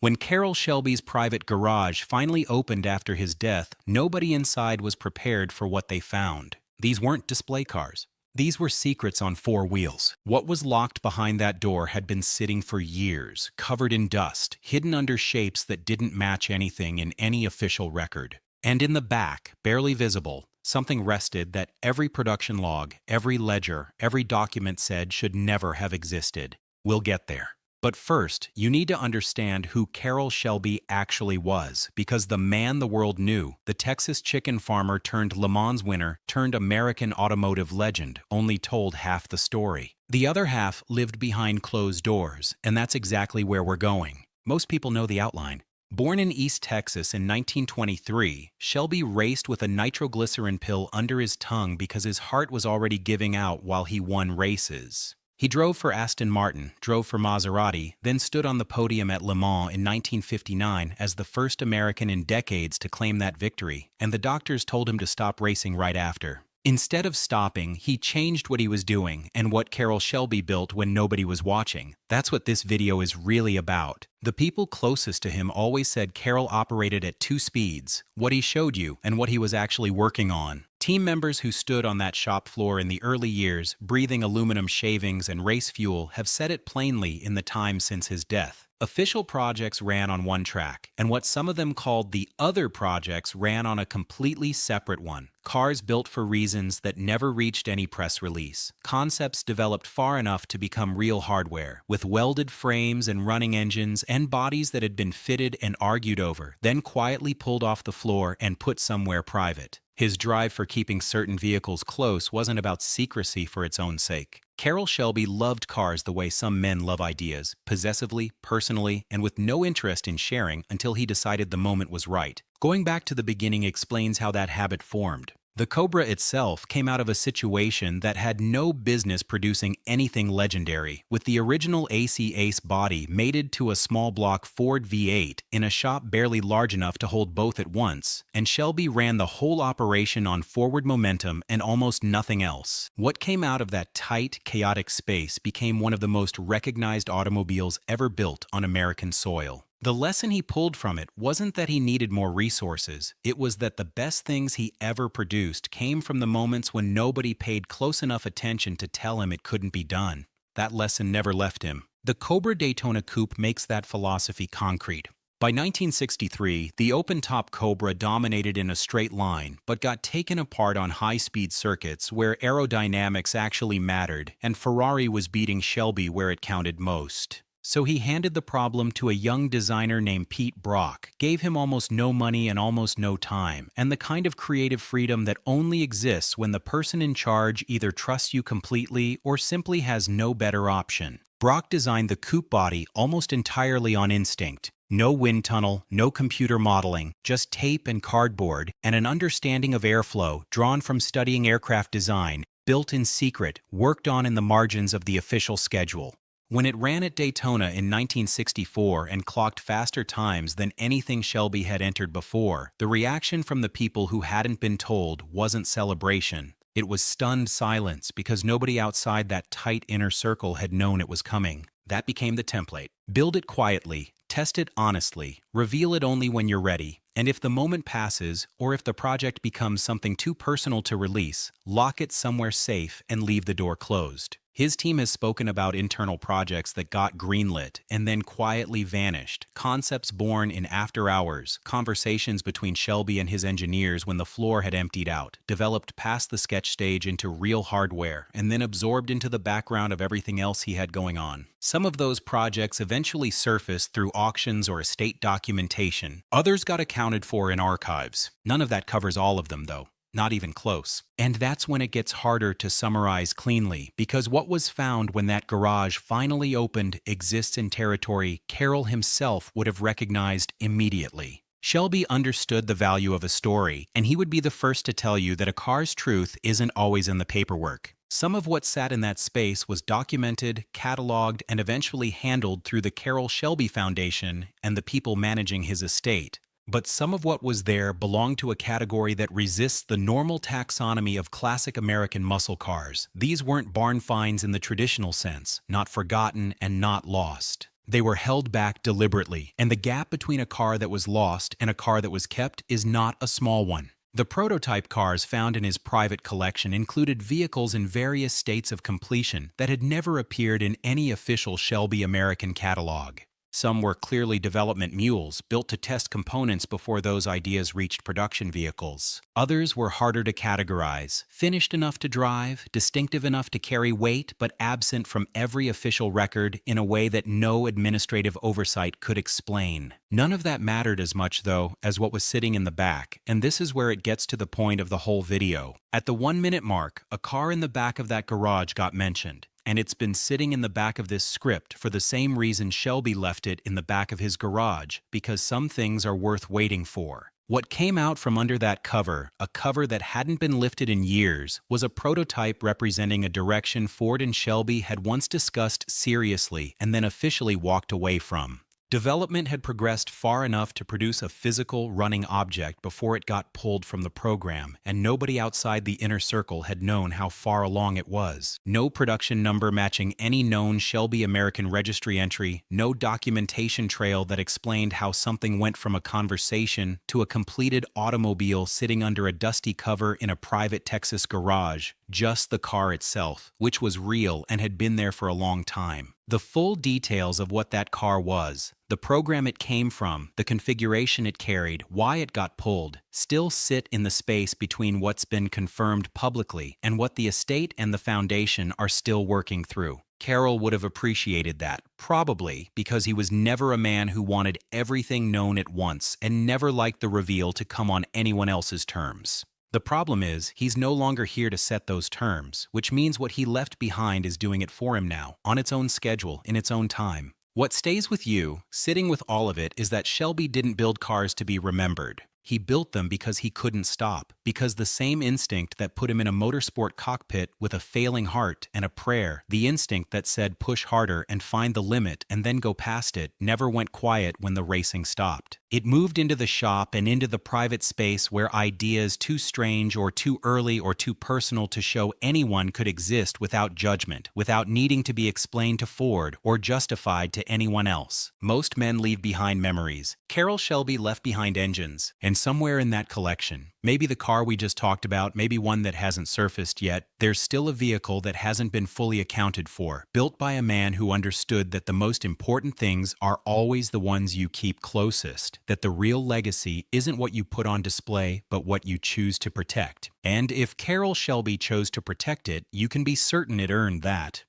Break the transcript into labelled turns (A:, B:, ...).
A: When Carroll Shelby's private garage finally opened after his death, nobody inside was prepared for what they found. These weren't display cars. These were secrets on four wheels. What was locked behind that door had been sitting for years, covered in dust, hidden under shapes that didn't match anything in any official record. And in the back, barely visible, something rested that every production log, every ledger, every document said should never have existed. We'll get there. But first, you need to understand who Carroll Shelby actually was, because the man the world knew, the Texas chicken farmer turned Le Mans winner, turned American automotive legend, only told half the story. The other half lived behind closed doors, and that's exactly where we're going. Most people know the outline. Born in East Texas in 1923, Shelby raced with a nitroglycerin pill under his tongue because his heart was already giving out while he won races. He drove for Aston Martin, drove for Maserati, then stood on the podium at Le Mans in 1959 as the first American in decades to claim that victory, and the doctors told him to stop racing right after. Instead of stopping, he changed what he was doing and what Carroll Shelby built when nobody was watching. That's what this video is really about. The people closest to him always said Carroll operated at two speeds, what he showed you and what he was actually working on. Team members who stood on that shop floor in the early years, breathing aluminum shavings and race fuel, have said it plainly in the time since his death. Official projects ran on one track, and what some of them called the other projects ran on a completely separate one. Cars built for reasons that never reached any press release. Concepts developed far enough to become real hardware, with welded frames and running engines and bodies that had been fitted and argued over, then quietly pulled off the floor and put somewhere private. His drive for keeping certain vehicles close wasn't about secrecy for its own sake. Carroll Shelby loved cars the way some men love ideas, possessively, personally, and with no interest in sharing until he decided the moment was right. Going back to the beginning explains how that habit formed. The Cobra itself came out of a situation that had no business producing anything legendary, with the original AC Ace body mated to a small block Ford V8 in a shop barely large enough to hold both at once, and Shelby ran the whole operation on forward momentum and almost nothing else. What came out of that tight, chaotic space became one of the most recognized automobiles ever built on American soil. The lesson he pulled from it wasn't that he needed more resources, it was that the best things he ever produced came from the moments when nobody paid close enough attention to tell him it couldn't be done. That lesson never left him. The Cobra Daytona Coupe makes that philosophy concrete. By 1963, the open-top Cobra dominated in a straight line, but got taken apart on high-speed circuits where aerodynamics actually mattered, and Ferrari was beating Shelby where it counted most. So he handed the problem to a young designer named Pete Brock, gave him almost no money and almost no time, and the kind of creative freedom that only exists when the person in charge either trusts you completely or simply has no better option. Brock designed the coupe body almost entirely on instinct. No wind tunnel, no computer modeling, just tape and cardboard, and an understanding of airflow drawn from studying aircraft design, built in secret, worked on in the margins of the official schedule. When it ran at Daytona in 1964 and clocked faster times than anything Shelby had entered before, the reaction from the people who hadn't been told wasn't celebration. It was stunned silence because nobody outside that tight inner circle had known it was coming. That became the template. Build it quietly, test it honestly, reveal it only when you're ready, and if the moment passes, or if the project becomes something too personal to release, lock it somewhere safe and leave the door closed. His team has spoken about internal projects that got greenlit and then quietly vanished, concepts born in after hours, conversations between Shelby and his engineers when the floor had emptied out, developed past the sketch stage into real hardware, and then absorbed into the background of everything else he had going on. Some of those projects eventually surfaced through auctions or estate documentation. Others got accounted for in archives. None of that covers all of them, though. Not even close. And that's when it gets harder to summarize cleanly, because what was found when that garage finally opened exists in territory Carroll himself would have recognized immediately. Shelby understood the value of a story, and he would be the first to tell you that a car's truth isn't always in the paperwork. Some of what sat in that space was documented, cataloged, and eventually handled through the Carroll Shelby Foundation and the people managing his estate. But some of what was there belonged to a category that resists the normal taxonomy of classic American muscle cars. These weren't barn finds in the traditional sense, not forgotten and not lost. They were held back deliberately, and the gap between a car that was lost and a car that was kept is not a small one. The prototype cars found in his private collection included vehicles in various states of completion that had never appeared in any official Shelby American catalog. Some were clearly development mules, built to test components before those ideas reached production vehicles. Others were harder to categorize, finished enough to drive, distinctive enough to carry weight, but absent from every official record in a way that no administrative oversight could explain. None of that mattered as much, though, as what was sitting in the back, and this is where it gets to the point of the whole video. At the 1-minute mark, a car in the back of that garage got mentioned. And it's been sitting in the back of this script for the same reason Shelby left it in the back of his garage, because some things are worth waiting for. What came out from under that cover, a cover that hadn't been lifted in years, was a prototype representing a direction Ford and Shelby had once discussed seriously and then officially walked away from. Development had progressed far enough to produce a physical, running object before it got pulled from the program, and nobody outside the inner circle had known how far along it was. No production number matching any known Shelby American registry entry, no documentation trail that explained how something went from a conversation to a completed automobile sitting under a dusty cover in a private Texas garage, just the car itself, which was real and had been there for a long time. The full details of what that car was, the program it came from, the configuration it carried, why it got pulled, still sit in the space between what's been confirmed publicly and what the estate and the foundation are still working through. Carroll would have appreciated that, probably because he was never a man who wanted everything known at once and never liked the reveal to come on anyone else's terms. The problem is, he's no longer here to set those terms, which means what he left behind is doing it for him now, on its own schedule, in its own time. What stays with you, sitting with all of it, is that Shelby didn't build cars to be remembered. He built them because he couldn't stop, because the same instinct that put him in a motorsport cockpit with a failing heart and a prayer, the instinct that said push harder and find the limit and then go past it, never went quiet when the racing stopped. It moved into the shop and into the private space where ideas too strange or too early or too personal to show anyone could exist without judgment, without needing to be explained to Ford or justified to anyone else. Most men leave behind memories. Carroll Shelby left behind engines, and somewhere in that collection, maybe the car we just talked about, maybe one that hasn't surfaced yet, there's still a vehicle that hasn't been fully accounted for, built by a man who understood that the most important things are always the ones you keep closest, that the real legacy isn't what you put on display, but what you choose to protect. And if Carroll Shelby chose to protect it, you can be certain it earned that.